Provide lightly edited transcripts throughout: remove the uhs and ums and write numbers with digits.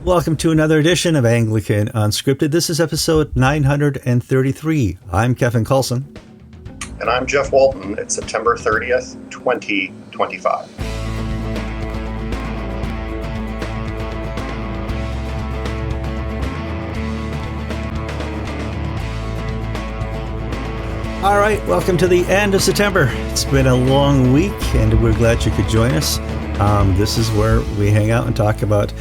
Welcome to another edition of Anglican Unscripted. This is episode 933. I'm Kevin Kallsen. And I'm Jeff Walton. It's September 30th, 2025. All right, welcome to the end of September. It's been a long week, and we're glad you could join us. This is where we hang out and talk about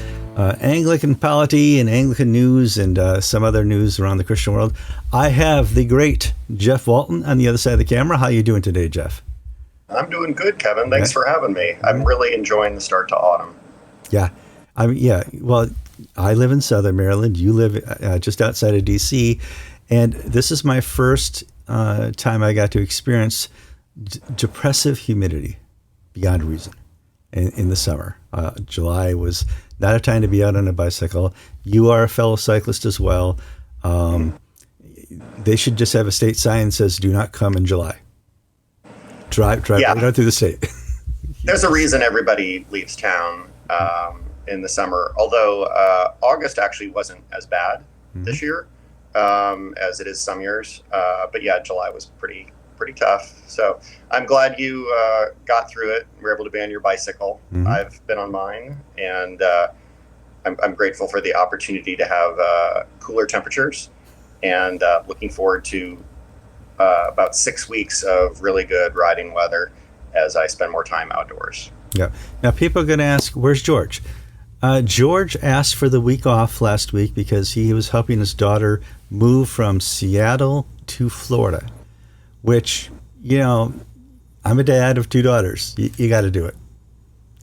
Anglican polity and Anglican news and some other news around the Christian world. I have the great Jeff Walton on the other side of the camera. How are you doing today, Jeff? I'm doing good, Kevin. Thanks for having me. I'm really enjoying the start to autumn. Yeah. Well, I live in Southern Maryland. You live just outside of D.C., and this is my first time I got to experience depressive humidity beyond reason in the summer. July was not a time to be out on a bicycle. You are a fellow cyclist as well. They should just have a state sign that says, "Do not come in July." Drive right on through the state. There's a reason everybody leaves town in the summer, although August actually wasn't as bad this year as it is some years. But yeah, July was pretty tough. So I'm glad you got through it. Were able to be on your bicycle. I've been on mine, and I'm grateful for the opportunity to have cooler temperatures, and looking forward to about 6 weeks of really good riding weather as I spend more time outdoors. Yeah. Now people are going to ask, where's George? George asked for the week off last week because he was helping his daughter move from Seattle to Florida, which, I'm a dad of two daughters. You got to do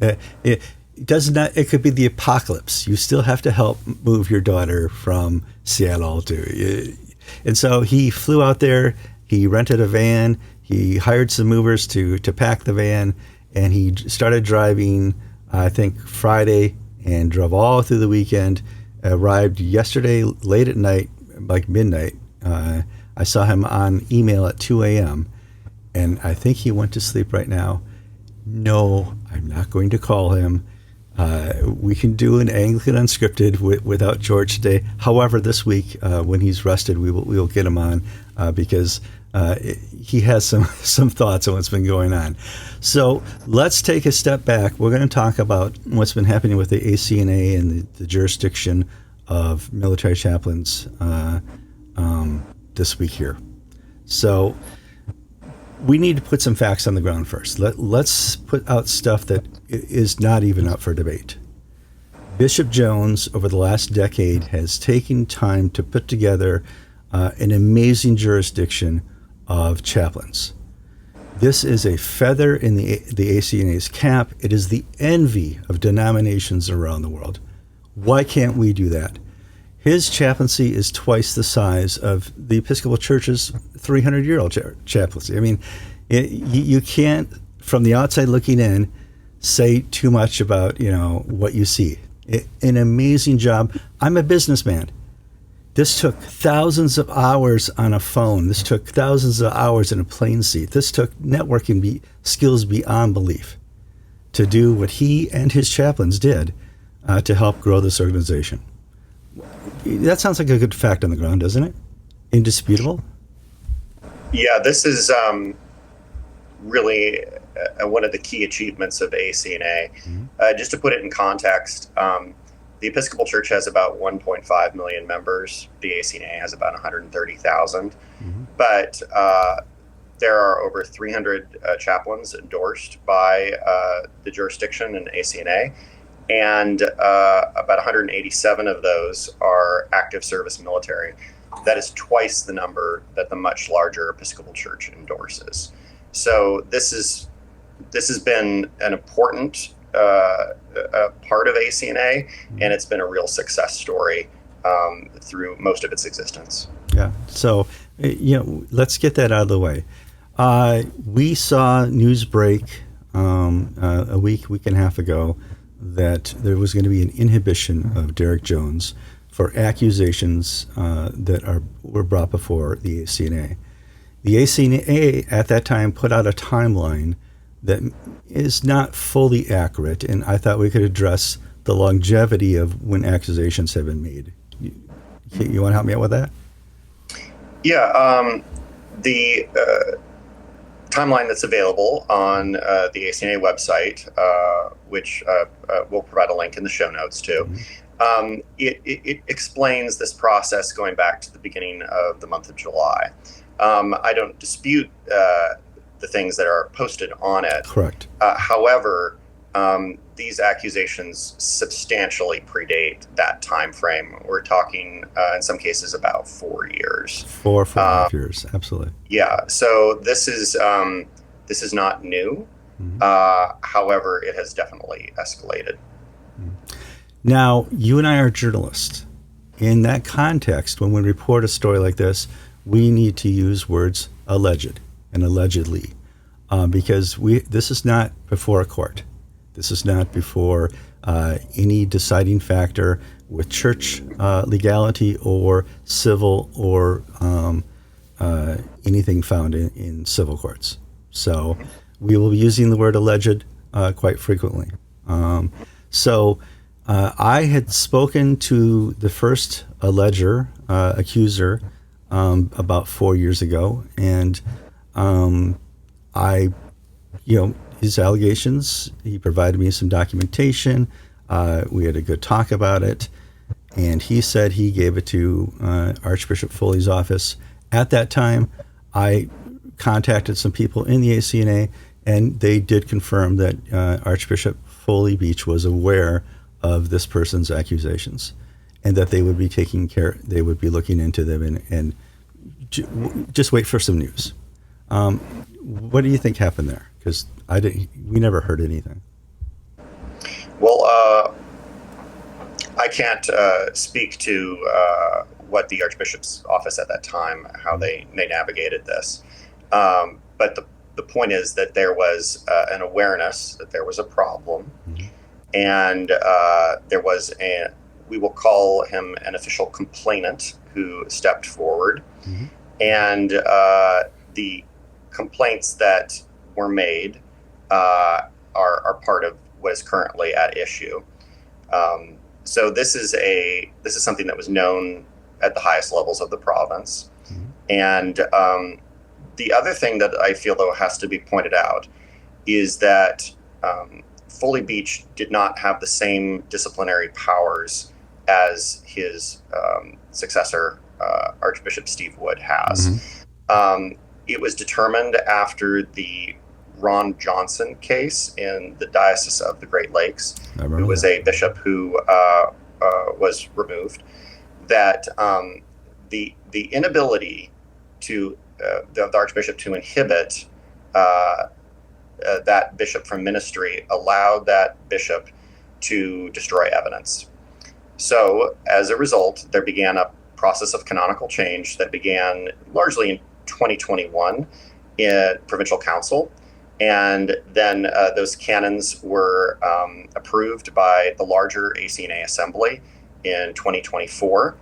it. It could be the apocalypse. You still have to help move your daughter from Seattle and so he flew out there. He rented a van. He hired some movers to pack the van, and he started driving, I think, Friday, and drove all through the weekend. Arrived yesterday late at night, like midnight. I saw him on email at 2 a.m., and I think he went to sleep right now. No, I'm not going to call him. We can do an Anglican Unscripted without George today. However, this week, when he's rested, we will get him on because he has some thoughts on what's been going on. So let's take a step back. We're going to talk about what's been happening with the ACNA and the jurisdiction of military chaplains this week here. So we need to put some facts on the ground first. Let's put out stuff that is not even up for debate. Bishop Jones, over the last decade, has taken time to put together an amazing jurisdiction of chaplains. This is a feather in the ACNA's cap. It is the envy of denominations around the world. Why can't we do that? His chaplaincy is twice the size of the Episcopal Church's 300-year-old chaplaincy. I mean, you can't, from the outside looking in, say too much about what you see. An amazing job. I'm a businessman. This took thousands of hours on a phone. This took thousands of hours in a plane seat. This took networking skills beyond belief to do what he and his chaplains did to help grow this organization. That sounds like a good fact on the ground, doesn't it? Indisputable? Yeah, this is really one of the key achievements of ACNA. Just to put it in context, the Episcopal Church has about 1.5 million members. The ACNA has about 130,000. But there are over 300 chaplains endorsed by the jurisdiction in ACNA. And about 187 of those are active service military. That is twice the number that the much larger Episcopal Church endorses. So this has been an important part of ACNA, and it's been a real success story through most of its existence. Yeah. So, let's get that out of the way. We saw news break a week and a half ago that there was going to be an inhibition of Derek Jones for accusations that were brought before the ACNA. The ACNA at that time put out a timeline that is not fully accurate, and I thought we could address the longevity of when accusations have been made. You want to help me out with that? Yeah, the timeline that's available on the ACNA website, which we'll provide a link in the show notes too. It explains this process going back to the beginning of the month of July. I don't dispute the things that are posted on it. Correct. However, these accusations substantially predate that time frame. We're talking, in some cases, about 4 years. 4.5 years, absolutely. Yeah. So this is not new. However, it has definitely escalated. Now, you and I are journalists. In that context, when we report a story like this, we need to use words alleged and allegedly, because this is not before a court. This is not before any deciding factor with church legality or civil or anything found in civil courts. So we will be using the word alleged quite frequently. I had spoken to the first accuser about 4 years ago, and his allegations, he provided me some documentation. We had a good talk about it, and he said he gave it to Archbishop Foley's office. At that time, I contacted some people in the ACNA, and they did confirm that Archbishop Foley Beach was aware of this person's accusations, and that they would be taking care, they would be looking into them, and just wait for some news. What do you think happened there? Because we never heard anything. Well, I can't speak to what the Archbishop's office at that time, how they navigated this. But the point is that there was an awareness that there was a problem, and there was we will call him an official complainant who stepped forward, and the complaints that were made are part of what is currently at issue. So this is something that was known at the highest levels of the province. And the other thing that I feel, though, has to be pointed out is that Foley Beach did not have the same disciplinary powers as his successor, Archbishop Steve Wood, has. It was determined after the Ron Johnson case in the Diocese of the Great Lakes, who was a bishop who was removed, that the inability to the Archbishop to inhibit that bishop from ministry allowed that bishop to destroy evidence. So as a result, there began a process of canonical change that began largely in 2021 in provincial council. And then those canons were approved by the larger ACNA Assembly in 2024.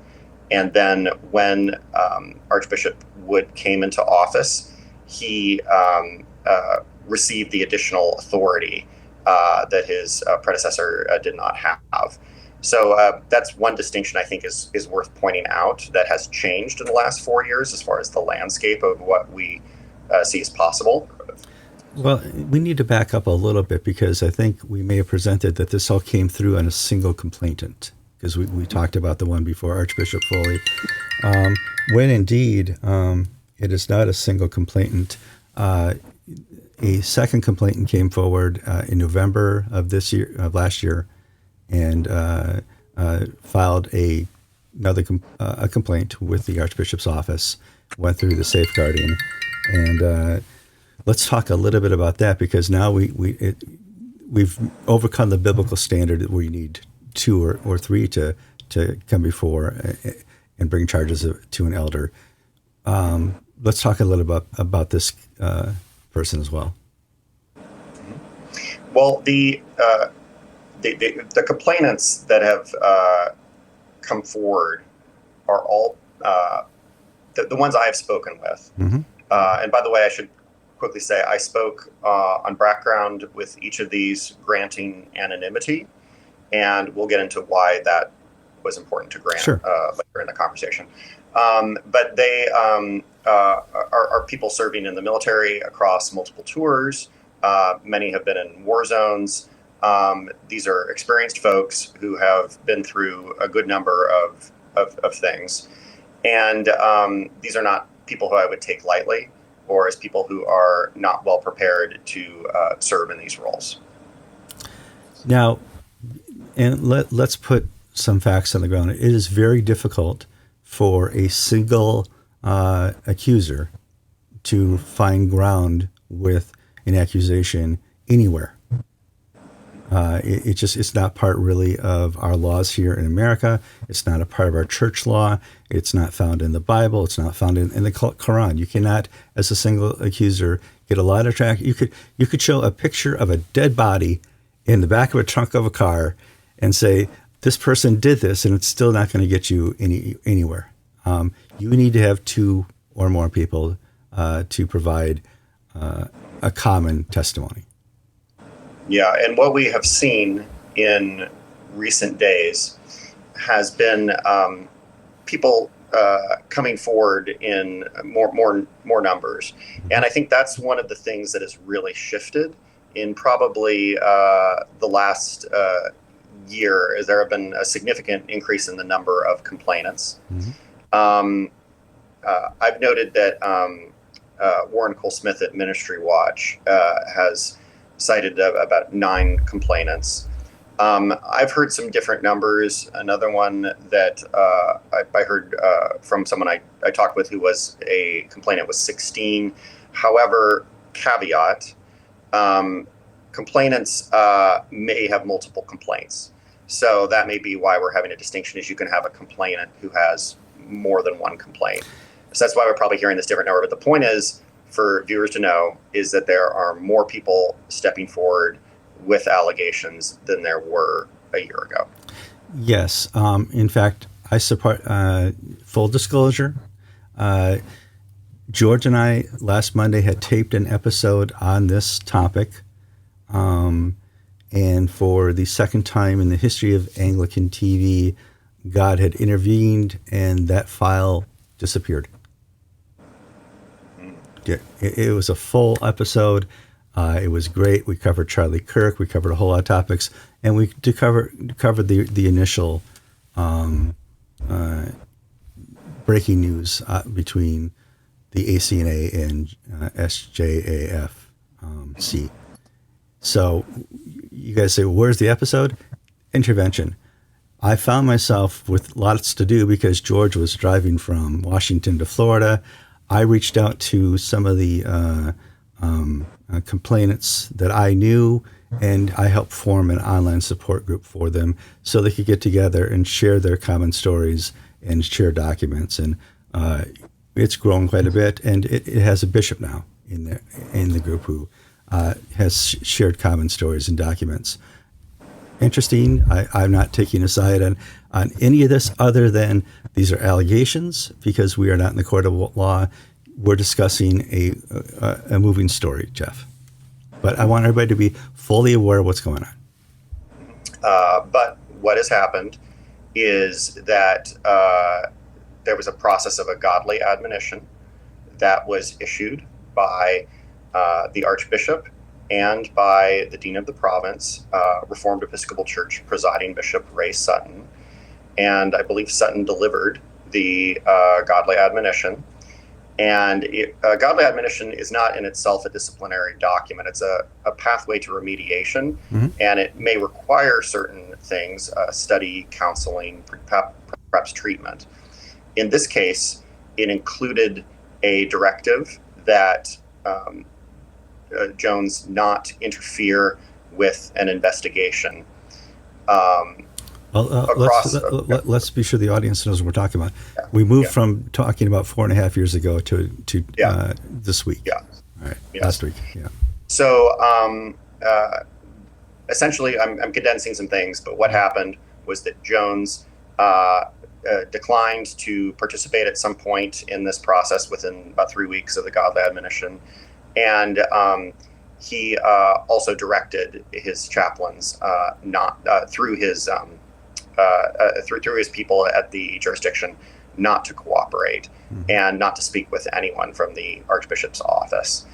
And then when Archbishop Wood came into office, he received the additional authority that his predecessor did not have. So that's one distinction I think is worth pointing out that has changed in the last 4 years as far as the landscape of what we see as possible. Well, we need to back up a little bit, because I think we may have presented that this all came through on a single complainant, because we talked about the one before Archbishop Foley. When indeed it is not a single complainant. A second complainant came forward in November of last year, and filed another complaint with the Archbishop's office, went through the safeguarding, and let's talk a little bit about that, because now we've overcome the biblical standard where you need two or three to come before and bring charges to an elder. Let's talk a little about this person as well. Well, the complainants that have come forward are all the ones I have spoken with. And by the way, I should quickly say I spoke on background with each of these granting anonymity. and we'll get into why that was important to Grant Sure. later in the conversation. But they are people serving in the military across multiple tours. Many have been in war zones. These are experienced folks who have been through a good number of things. And these are not people who I would take lightly, or as people who are not well prepared to serve in these roles. Now, and let's put some facts on the ground. It is very difficult for a single accuser to find ground with an accusation anywhere. It's not part really of our laws here in America. It's not a part of our church law. It's not found in the Bible. It's not found in the Quran. You cannot, as a single accuser, get a lot of track. You could show a picture of a dead body in the back of a trunk of a car and say, this person did this, and it's still not going to get you anywhere. You need to have two or more people to provide a common testimony. Yeah, and what we have seen in recent days has been people coming forward in more numbers, and I think that's one of the things that has really shifted in probably the last year. Is there have been a significant increase in the number of complainants. Mm-hmm. I've noted that Warren Cole Smith at Ministry Watch has cited about 9 complainants. I've heard some different numbers. Another one that I heard from someone I talked with who was a complainant was 16. However, caveat, complainants may have multiple complaints. So that may be why we're having a distinction, is you can have a complainant who has more than one complaint. So that's why we're probably hearing this different number. But the point is, for viewers to know, is that there are more people stepping forward with allegations than there were a year ago. Yes. In fact, I support, full disclosure, George and I last Monday had taped an episode on this topic. And for the second time in the history of Anglican TV, God had intervened and that file disappeared. It was a full episode. It was great. We covered Charlie Kirk. We covered a whole lot of topics, and we covered the initial breaking news between the ACNA and SJAFC. So you guys say, well, where's the episode? Intervention. I found myself with lots to do because George was driving from Washington to Florida. I reached out to some of the complainants that I knew, and I helped form an online support group for them so they could get together and share their common stories and share documents. And it's grown quite a bit, and it has a bishop now in the group who has shared common stories and documents. Interesting. I'm not taking a side on any of this other than these are allegations because we are not in the court of law. We're discussing a moving story, Jeff. But I want everybody to be fully aware of what's going on. But what has happened is that there was a process of a godly admonition that was issued by the Archbishop and by the Dean of the Province, Reformed Episcopal Church presiding Bishop Ray Sutton. And I believe Sutton delivered the godly admonition. And godly admonition is not in itself a disciplinary document. It's a pathway to remediation, mm-hmm. and it may require certain things, study, counseling, perhaps treatment. In this case, it included a directive that Jones not interfere with an investigation. Let's be sure the audience knows what we're talking about. Yeah, we moved from talking about 4.5 years ago to this week. Yeah. All right. Yes. Last week. Yeah. So essentially, I'm condensing some things, but what happened was that Jones declined to participate at some point in this process within about 3 weeks of the godly admonition. And he also directed his chaplains not through his through his people at the jurisdiction not to cooperate and not to speak with anyone from the Archbishop's office.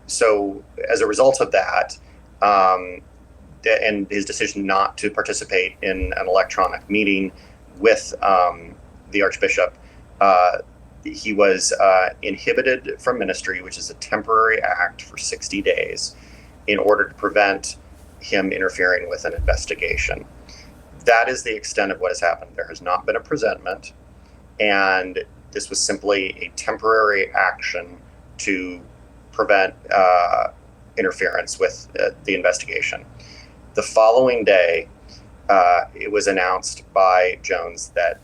So as a result of that, and his decision not to participate in an electronic meeting with the Archbishop, he was inhibited from ministry, which is a temporary act for 60 days, in order to prevent him interfering with an investigation. That is the extent of what has happened. There has not been a presentment, and this was simply a temporary action to prevent interference with the investigation. The following day, it was announced by Jones that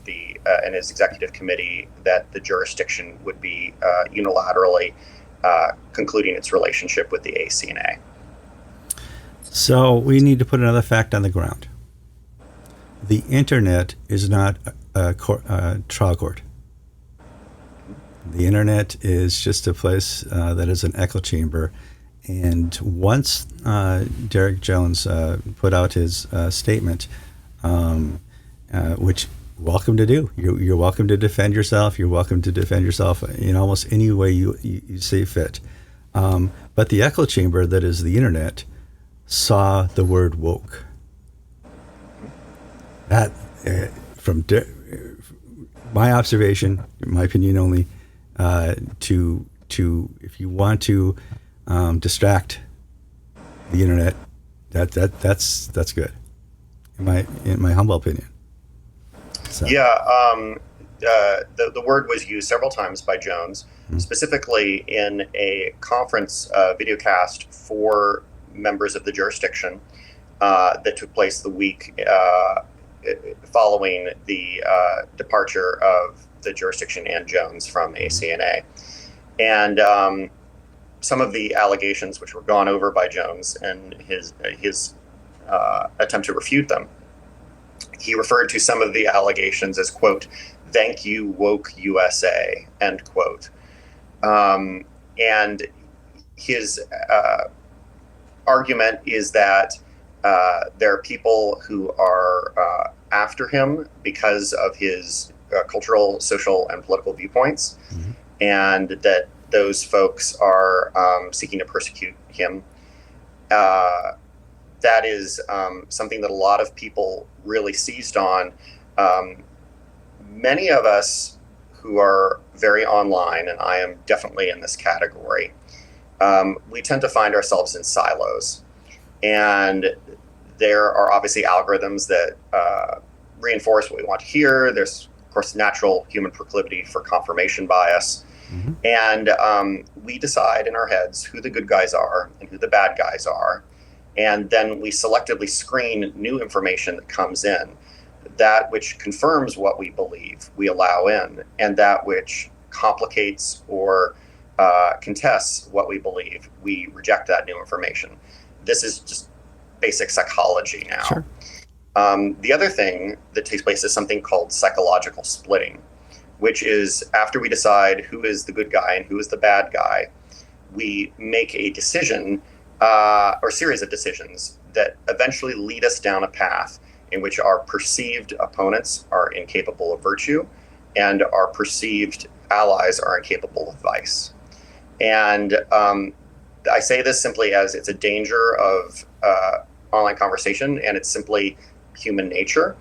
and his executive committee that the jurisdiction would be unilaterally concluding its relationship with the ACNA. So we need to put another fact on the ground. The internet is not a trial court. The internet is just a place that is an echo chamber. And once Derek Jones put out his statement, which welcome to do. You're welcome to defend yourself. You're welcome to defend yourself in almost any way you see fit. But the echo chamber that is the internet saw the word woke. That, from my observation, my opinion only, to if you want to distract the internet, that's good, in my humble opinion. So. Yeah, the word was used several times by Jones, specifically in a conference videocast for members of the jurisdiction that took place the week following the departure of the jurisdiction and Jones from ACNA. And some of the allegations which were gone over by Jones and his attempt to refute them, he referred to some of the allegations as, quote, "Thank you, woke USA," end quote. And his argument is that there are people who are after him because of his cultural, social, and political viewpoints, and that those folks are seeking to persecute him. That is something that a lot of people really seized on. Many of us who are very online, and I am definitely in this category, we tend to find ourselves in silos. And there are obviously algorithms that reinforce what we want to hear. There's, of course, natural human proclivity for confirmation bias. And we decide in our heads who the good guys are and who the bad guys are. And then we selectively screen new information that comes in. That which confirms what we believe, we allow in. And that which complicates or contests what we believe, we reject that new information. This is just basic psychology now. Sure. The other thing that takes place is something called psychological splitting, which is after we decide who is the good guy and who is the bad guy, we make a decision or series of decisions that eventually lead us down a path in which our perceived opponents are incapable of virtue and our perceived allies are incapable of vice. And I say this simply as it's a danger of online conversation, and it's simply human nature.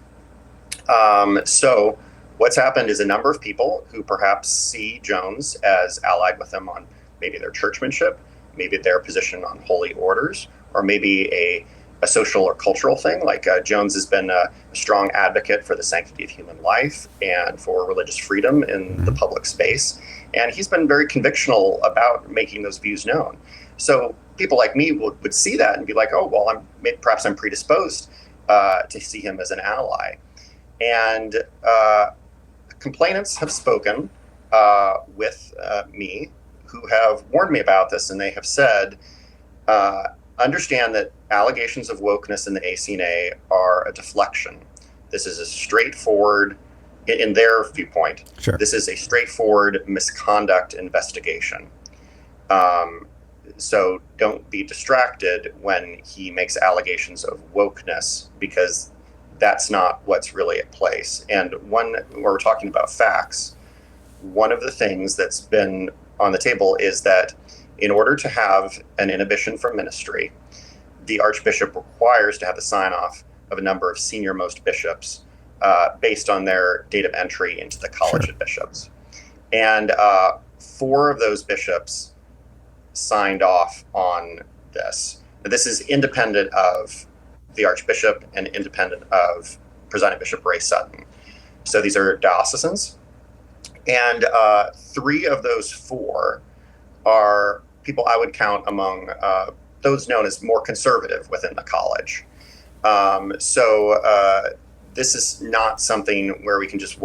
So what's happened is a number of people who perhaps see Jones as allied with them on maybe their churchmanship, maybe their position on holy orders, or maybe a social or cultural thing. Like Jones has been a strong advocate for the sanctity of human life and for religious freedom in the public space. And he's been very convictional about making those views known. So people like me would see that and be like, oh, well, perhaps I'm predisposed to see him as an ally. And complainants have spoken with me who have warned me about this, and they have said, understand that allegations of wokeness in the ACNA are a deflection. This is a straightforward, in their viewpoint, This is a straightforward misconduct investigation. So don't be distracted when he makes allegations of wokeness, because that's not what's really at place. And when we're talking about facts, one of the things that's been on the table is that in order to have an inhibition from ministry, the Archbishop requires to have the sign-off of a number of senior-most bishops based on their date of entry into the College of Bishops. And 4 of those bishops signed off on this. Now, this is independent of the Archbishop and independent of Presiding Bishop Ray Sutton. So these are diocesans. And 3 of those 4 are people I would count among those known as more conservative within the college. So this is not something where we can just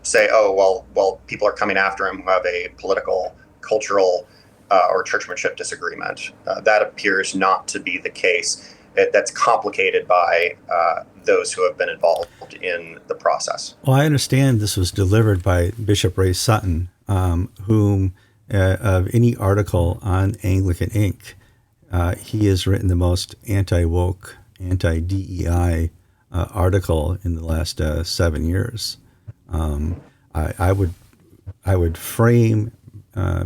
say, oh, well, people are coming after him who have a political, cultural, or churchmanship disagreement. That appears not to be the case. That's complicated by those who have been involved in the process. Well, I understand this was delivered by Bishop Ray Sutton, whom of any article on Anglican Inc., he has written the most anti-woke, anti-DEI article in the last 7 years. I would frame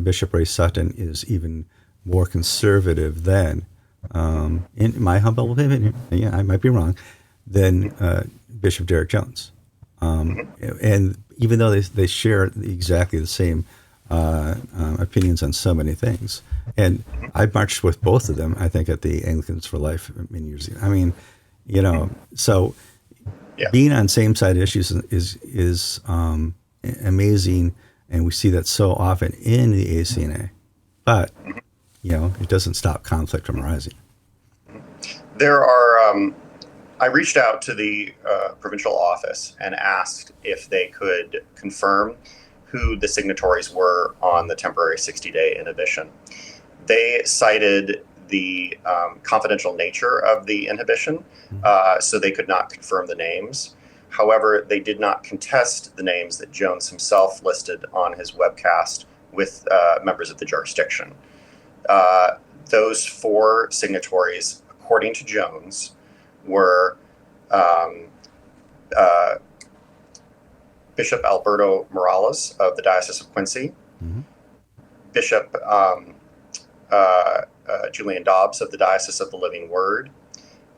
Bishop Ray Sutton is even more conservative than, in my humble opinion, yeah, I might be wrong, than Bishop Derek Jones. And even though they share exactly the same opinions on so many things, and I marched with both of them, I think, at the Anglicans for Life many years ago. I mean, so being on same side issues is amazing, and we see that so often in the ACNA. But it doesn't stop conflict from arising. There are. I reached out to the provincial office and asked if they could confirm who the signatories were on the temporary 60-day inhibition. They cited the confidential nature of the inhibition, so they could not confirm the names. However, they did not contest the names that Jones himself listed on his webcast with members of the jurisdiction. Those 4 signatories, according to Jones, were Bishop Alberto Morales of the Diocese of Quincy, Bishop Julian Dobbs of the Diocese of the Living Word,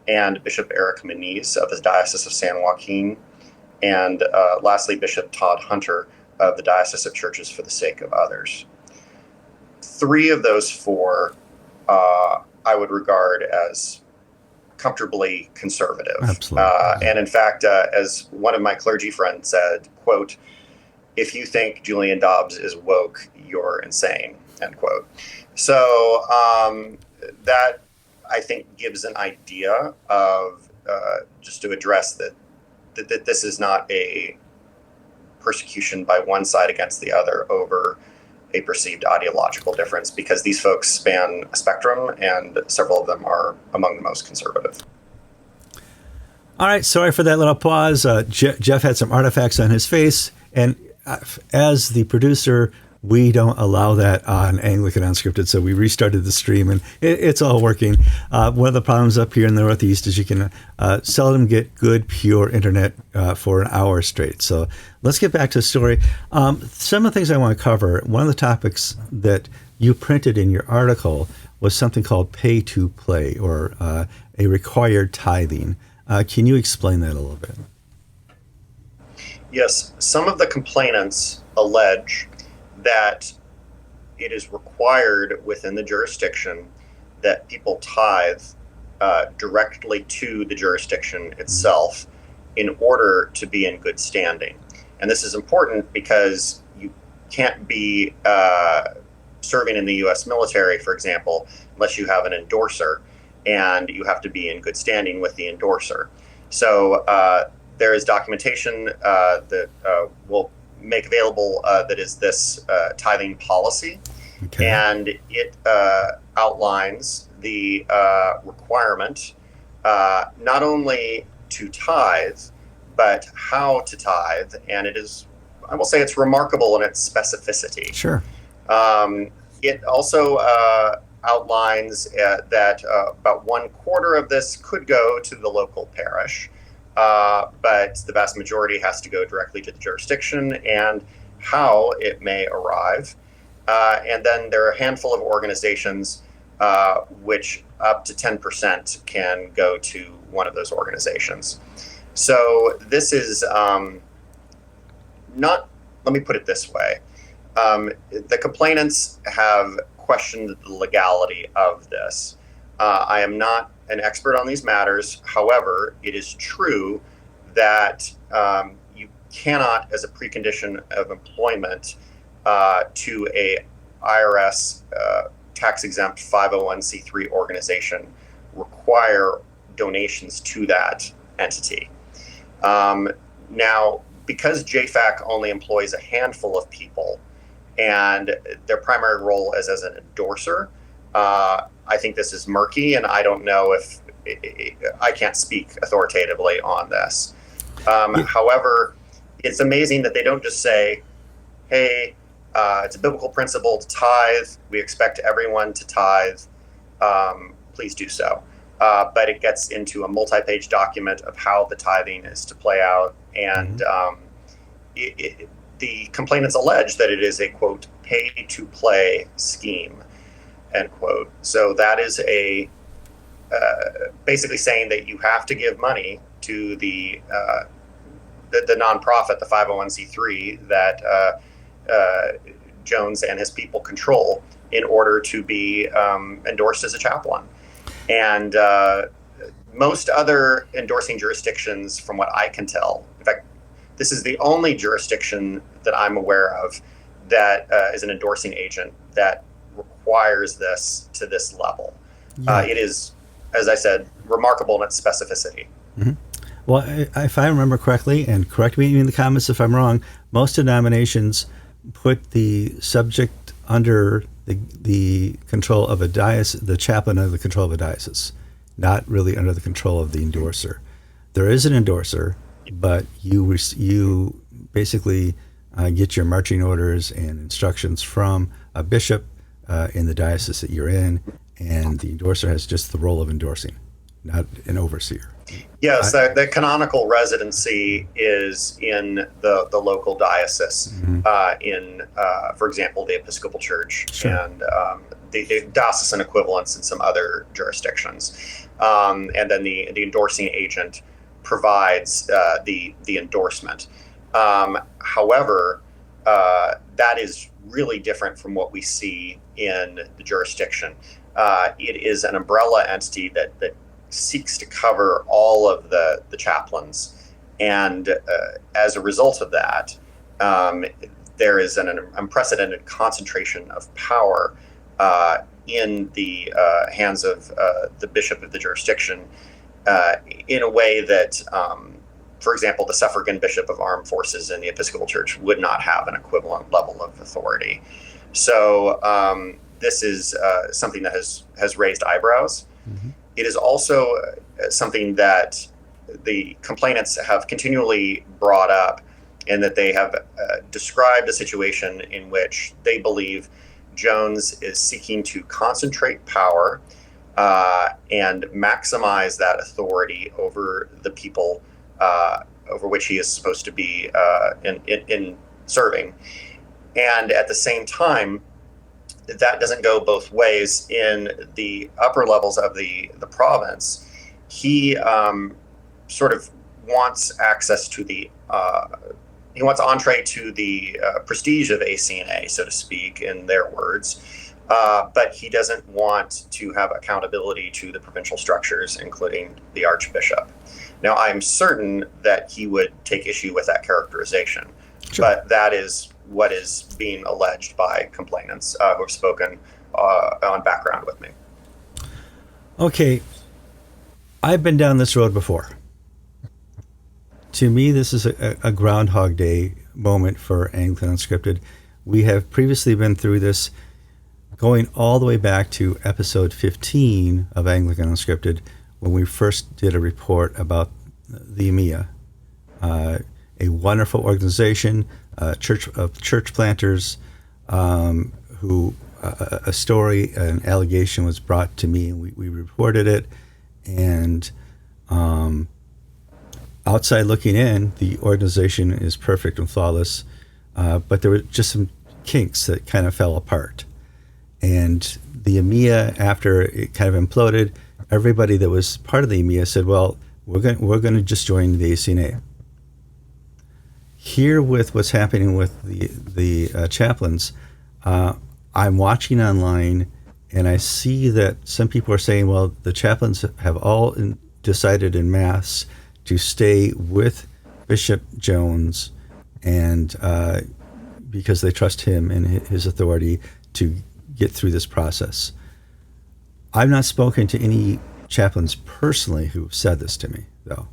and Bishop Eric Moniz of the Diocese of San Joaquin, and lastly, Bishop Todd Hunter of the Diocese of Churches for the Sake of Others. 3 of those 4 I would regard as comfortably conservative. Absolutely. And in fact, as one of my clergy friends said, quote, "If you think Julian Dobbs is woke, you're insane," end quote. So that, I think, gives an idea of, just to address that this is not a persecution by one side against the other over a perceived ideological difference, because these folks span a spectrum and several of them are among the most conservative. All right, sorry for that little pause. Jeff had some artifacts on his face, and as the producer, we don't allow that on Anglican Unscripted, so we restarted the stream, and it's all working. One of the problems up here in the Northeast is you can seldom get good, pure internet for an hour straight. So let's get back to the story. Some of the things I want to cover, one of the topics that you printed in your article was something called pay to play, or a required tithing. Can you explain that a little bit? Yes, some of the complainants allege that it is required within the jurisdiction that people tithe directly to the jurisdiction itself in order to be in good standing. And this is important because you can't be serving in the U.S. military, for example, unless you have an endorser, and you have to be in good standing with the endorser. So there is documentation that will make available that is this tithing policy. Okay. And it outlines the requirement not only to tithe, but how to tithe. And it is, I will say, it's remarkable in its specificity. Sure. It also outlines that about 1/4 of this could go to the local parish, but the vast majority has to go directly to the jurisdiction and how it may arrive. And then there are a handful of organizations which up to 10% can go to one of those organizations. So this is not, let me put it this way. The complainants have questioned the legality of this. I am not an expert on these matters. However, it is true that you cannot, as a precondition of employment to a IRS tax-exempt 501c3 organization, require donations to that entity. Now, because JFAC only employs a handful of people, and their primary role is as an endorser, I think this is murky, and I don't know if I can't speak authoritatively on this. However, it's amazing that they don't just say, hey, it's a biblical principle to tithe. We expect everyone to tithe. Please do so. But it gets into a multi-page document of how the tithing is to play out. And the complainants allege that it is a, quote, pay-to-play scheme, end quote. So that is a basically saying that you have to give money to the nonprofit, the 501c3, that Jones and his people control in order to be endorsed as a chaplain. And most other endorsing jurisdictions, from what I can tell, in fact, this is the only jurisdiction that I'm aware of that is an endorsing agent that requires this to this level. Yeah. It is, as I said, remarkable in its specificity. Mm-hmm. Well, if I remember correctly, and correct me in the comments if I'm wrong, most denominations put the subject under the control of a diocese, the chaplain under the control of a diocese, not really under the control of the endorser. There is an endorser, but you basically get your marching orders and instructions from a bishop in the diocese that you're in, and the endorser has just the role of endorsing, not an overseer. Yes, the canonical residency is in the local diocese, in, for example, the Episcopal Church, sure, and the diocesan equivalents in some other jurisdictions. And then the endorsing agent provides the endorsement. However, that is really different from what we see in the jurisdiction. It is an umbrella entity that seeks to cover all of the chaplains. And as a result of that, there is an unprecedented concentration of power in the hands of the bishop of the jurisdiction in a way that, for example, the suffragan bishop of armed forces in the Episcopal Church would not have an equivalent level of authority. So this is something that has raised eyebrows. Mm-hmm. It is also something that the complainants have continually brought up, and that they have described a situation in which they believe Jones is seeking to concentrate power and maximize that authority over the people over which he is supposed to be in serving. And at the same time, that doesn't go both ways. In the upper levels of the province, he sort of wants access to he wants entree to the prestige of ACNA, so to speak, in their words, but he doesn't want to have accountability to the provincial structures, including the Archbishop. Now, I'm certain that he would take issue with that characterization, sure, but that is what is being alleged by complainants who have spoken on background with me. Okay, I've been down this road before. To me, this is a Groundhog Day moment for Anglican Unscripted. We have previously been through this, going all the way back to episode 15 of Anglican Unscripted, when we first did a report about the EMEA, a wonderful organization, church planters who a story, an allegation was brought to me, and we reported it. And outside looking in, the organization is perfect and flawless, but there were just some kinks that kind of fell apart. And the EMEA, after it kind of imploded, everybody that was part of the EMEA said, well, we're going to just join the ACNA. Here with what's happening with the chaplains, I'm watching online, and I see that some people are saying, well, the chaplains have all decided en masse to stay with Bishop Jones, and because they trust him and his authority to get through this process. I've not spoken to any chaplains personally who have said this to me, though.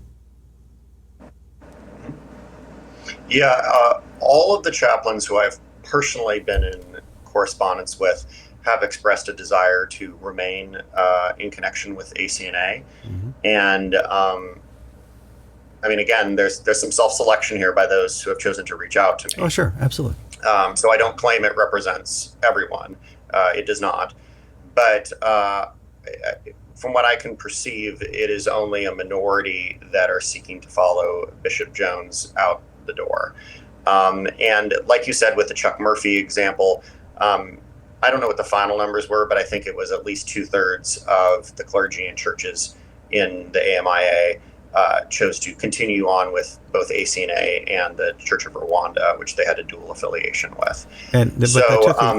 Yeah, all of the chaplains who I've personally been in correspondence with have expressed a desire to remain in connection with ACNA. Mm-hmm. And I mean, again, there's some self-selection here by those who have chosen to reach out to me. Oh, sure, absolutely. So I don't claim it represents everyone. It does not. But from what I can perceive, it is only a minority that are seeking to follow Bishop Jones out the door. And like you said with the Chuck Murphy example, I don't know what the final numbers were, but I think it was at least 2/3 of the clergy and churches in the AMIA chose to continue on with both ACNA and the Church of Rwanda, which they had a dual affiliation with. And but so,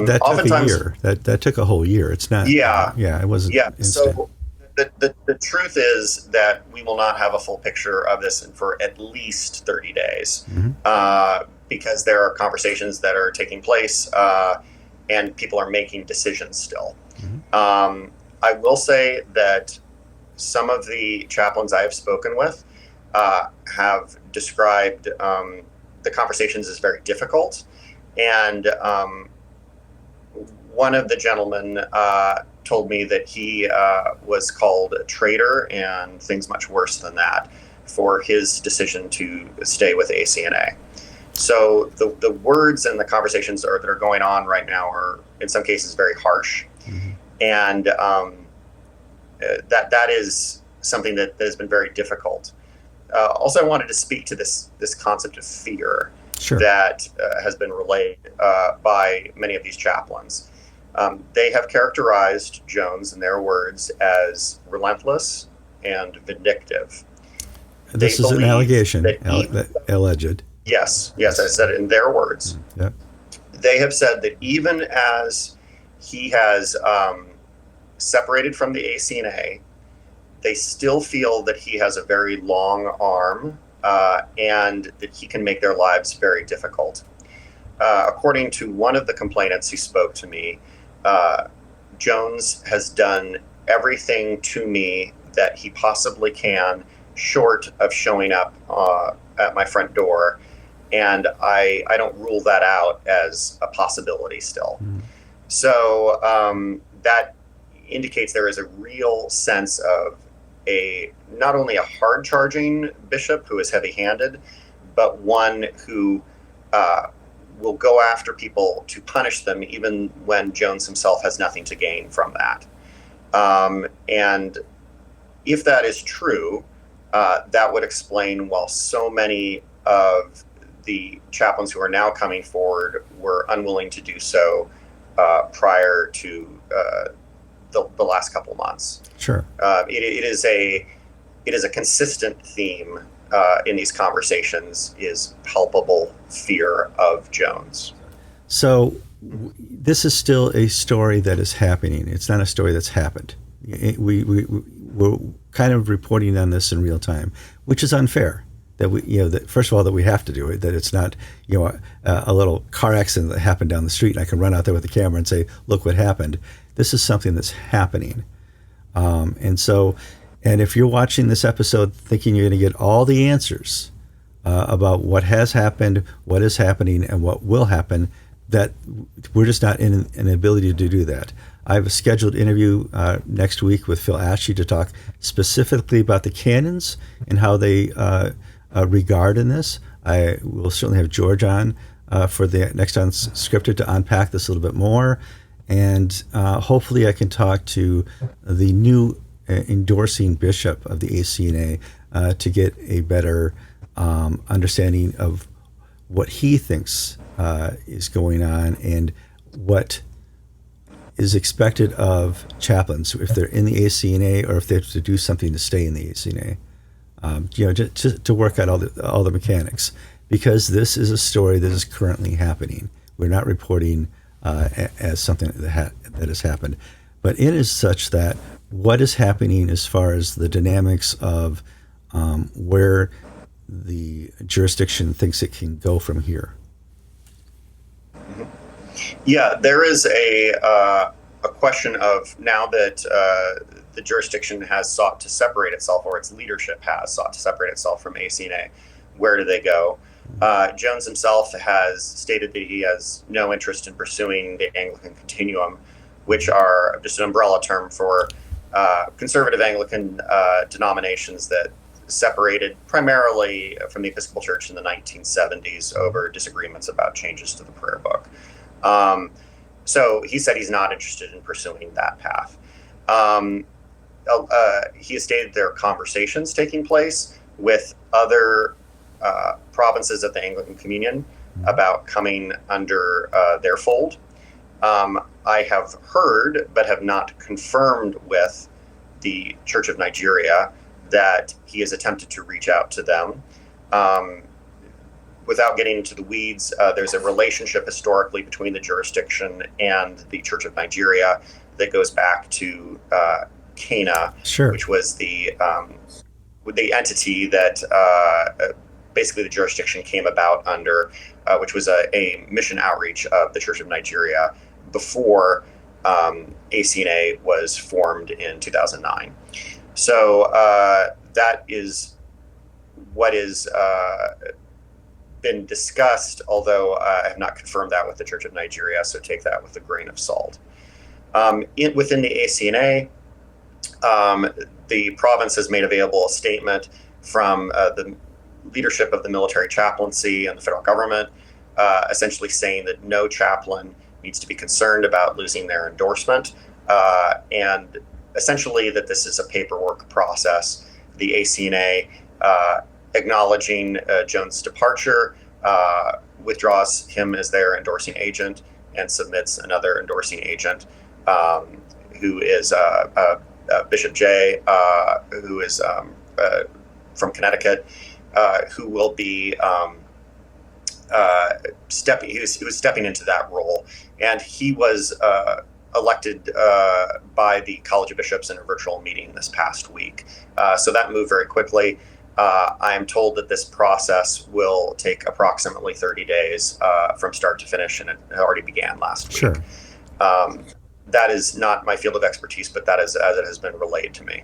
that took a year. That took a whole year. It's not. Yeah. It wasn't. Yeah. Instant. So the truth is that we will not have a full picture of this for at least 30 days, mm-hmm. Because there are conversations that are taking place, and people are making decisions still. Mm-hmm. I will say that some of the chaplains I have spoken with have described the conversations as very difficult. And one of the gentlemen told me that he was called a traitor and things much worse than that for his decision to stay with ACNA. So the words and the conversations that are going on right now are in some cases very harsh. Mm-hmm. And that is something that has been very difficult. Also, I wanted to speak to this concept of fear. Sure. That has been relayed by many of these chaplains. They have characterized Jones, in their words, as relentless and vindictive. This is an allegation, alleged. Yes, I said it in their words. Yeah. They have said that even as he has separated from the ACNA, they still feel that he has a very long arm and that he can make their lives very difficult. According to one of the complainants who spoke to me, Jones has done everything to me that he possibly can, short of showing up at my front door. And I don't rule that out as a possibility still. Mm. So that indicates there is a real sense of not only a hard-charging bishop who is heavy-handed, but one who will go after people to punish them even when Jones himself has nothing to gain from that. And if that is true, that would explain why so many of the chaplains who are now coming forward were unwilling to do so prior to the last couple of months. Sure. It is a consistent theme in these conversations is palpable fear of Jones. So this is still a story that is happening. It's not a story that's happened. We're kind of reporting on this in real time, which is unfair. That that first of all, that we have to do it. That it's not, a little car accident that happened down the street, and I can run out there with the camera and say, "Look what happened." This is something that's happening, and if you're watching this episode thinking you're going to get all the answers about what has happened, what is happening, and what will happen, that we're just not in an ability to do that. I have a scheduled interview next week with Phil Ashley to talk specifically about the canons and how they regard in this. I will certainly have George on for the next Unscripted to unpack this a little bit more. And hopefully I can talk to the new endorsing bishop of the ACNA to get a better understanding of what he thinks is going on and what is expected of chaplains if they're in the ACNA or if they have to do something to stay in the ACNA. Just to work out all the mechanics, because this is a story that is currently happening. We're not reporting as something that has happened, but it is such that what is happening as far as the dynamics of where the jurisdiction thinks it can go from here. Yeah, there is a question of, now that the jurisdiction has sought to separate itself, or its leadership has sought to separate itself from ACNA, where do they go? Jones himself has stated that he has no interest in pursuing the Anglican Continuum, which are just an umbrella term for conservative Anglican denominations that separated primarily from the Episcopal Church in the 1970s over disagreements about changes to the prayer book. So he said he's not interested in pursuing that path. He has stated there are conversations taking place with other provinces of the Anglican Communion about coming under their fold. I have heard, but have not confirmed with the Church of Nigeria, that he has attempted to reach out to them. Without getting into the weeds, there's a relationship historically between the jurisdiction and the Church of Nigeria that goes back to Canon, Sure. which was the entity that basically the jurisdiction came about under, which was a mission outreach of the Church of Nigeria before ACNA was formed in 2009. So that is what is been discussed, although I have not confirmed that with the Church of Nigeria, so take that with a grain of salt. Within the ACNA, the province has made available a statement from the leadership of the military chaplaincy and the federal government, essentially saying that no chaplain needs to be concerned about losing their endorsement, and essentially that this is a paperwork process. The ACNA acknowledging Jones' departure, withdraws him as their endorsing agent and submits another endorsing agent, who is Bishop J, who is from Connecticut, who will be he was stepping into that role, and he was elected by the College of Bishops in a virtual meeting this past week. So that moved very quickly. I am told that this process will take approximately 30 days from start to finish, and it already began last week. Sure. That is not my field of expertise, but that is as it has been relayed to me.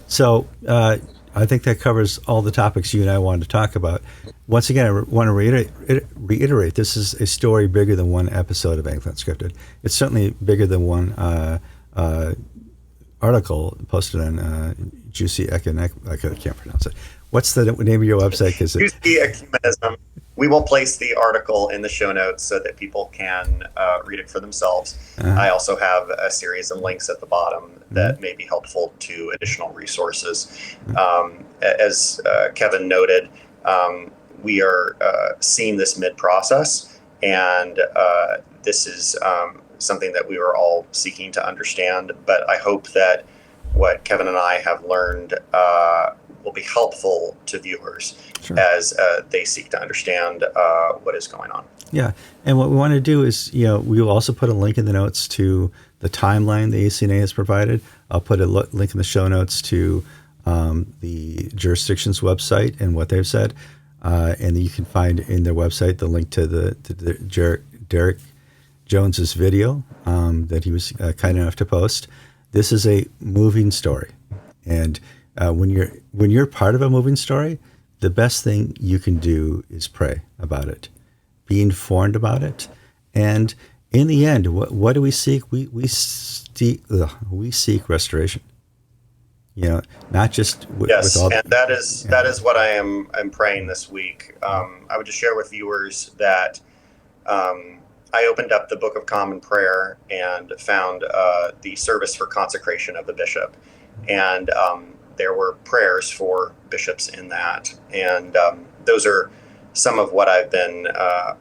So I think that covers all the topics you and I wanted to talk about. Once again, I want to reiterate, this is a story bigger than one episode of Anglican Unscripted. It's certainly bigger than one article posted on Juicy Economic. I can't pronounce it. What's the name of your website? Juicy Ecumenism. We will place the article in the show notes so that people can read it for themselves. I also have a series of links at the bottom that may be helpful to additional resources. As Kevin noted, we are seeing this mid-process, and this is something that we are all seeking to understand. But I hope that what Kevin and I have learned will be helpful to viewers. Sure. As they seek to understand what is going on. Yeah, and what we want to do is, we will also put a link in the notes to the timeline the ACNA has provided. I'll put a link in the show notes to the jurisdiction's website and what they've said, and you can find in their website the link to the Derek Jones's video that he was kind enough to post. This is a moving story, and when you're part of a moving story, the best thing you can do is pray about it, be informed about it, and in the end, what do we seek? We seek restoration. Not just with all. Yes, and that is what I'm praying this week. I would just share with viewers that I I opened up the Book of Common Prayer and found the service for consecration of the bishop. And there were prayers for bishops in that. And those are some of what I've been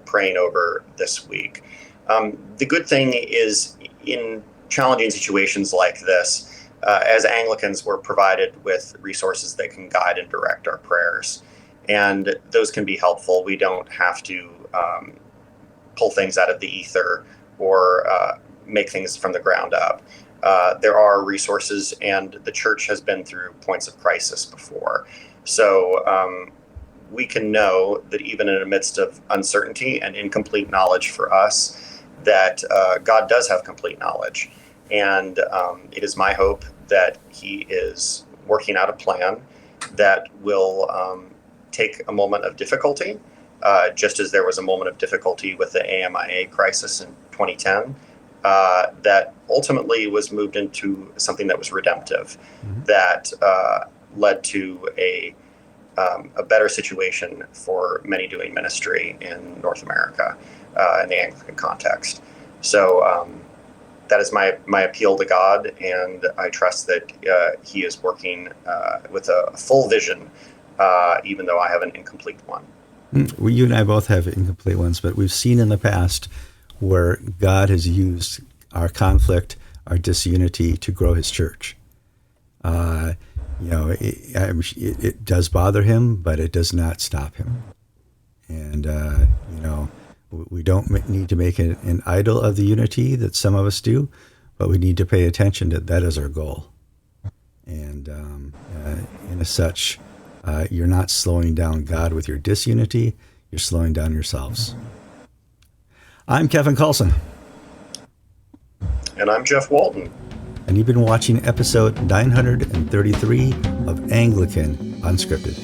praying over this week. The good thing is, in challenging situations like this, as Anglicans, we're provided with resources that can guide and direct our prayers. And those can be helpful. We don't have to pull things out of the ether or make things from the ground up. There are resources, and the church has been through points of crisis before. So we can know that even in the midst of uncertainty and incomplete knowledge for us, that God does have complete knowledge. And it is my hope that he is working out a plan that will take a moment of difficulty, just as there was a moment of difficulty with the AMIA crisis in 2010, that ultimately was moved into something that was redemptive, that led to a better situation for many doing ministry in North America in the Anglican context. So that is my appeal to God, and I trust that he is working with a full vision, even though I have an incomplete one. Well, you and I both have incomplete ones, but we've seen in the past where God has used our conflict, our disunity, to grow his church. It does bother him, but it does not stop him. And, we don't need to make an idol of the unity that some of us do, but we need to pay attention to that as our goal. And in as such, you're not slowing down God with your disunity, you're slowing down yourselves. I'm Kevin Kallsen. And I'm Jeff Walton. And you've been watching episode 933 of Anglican Unscripted.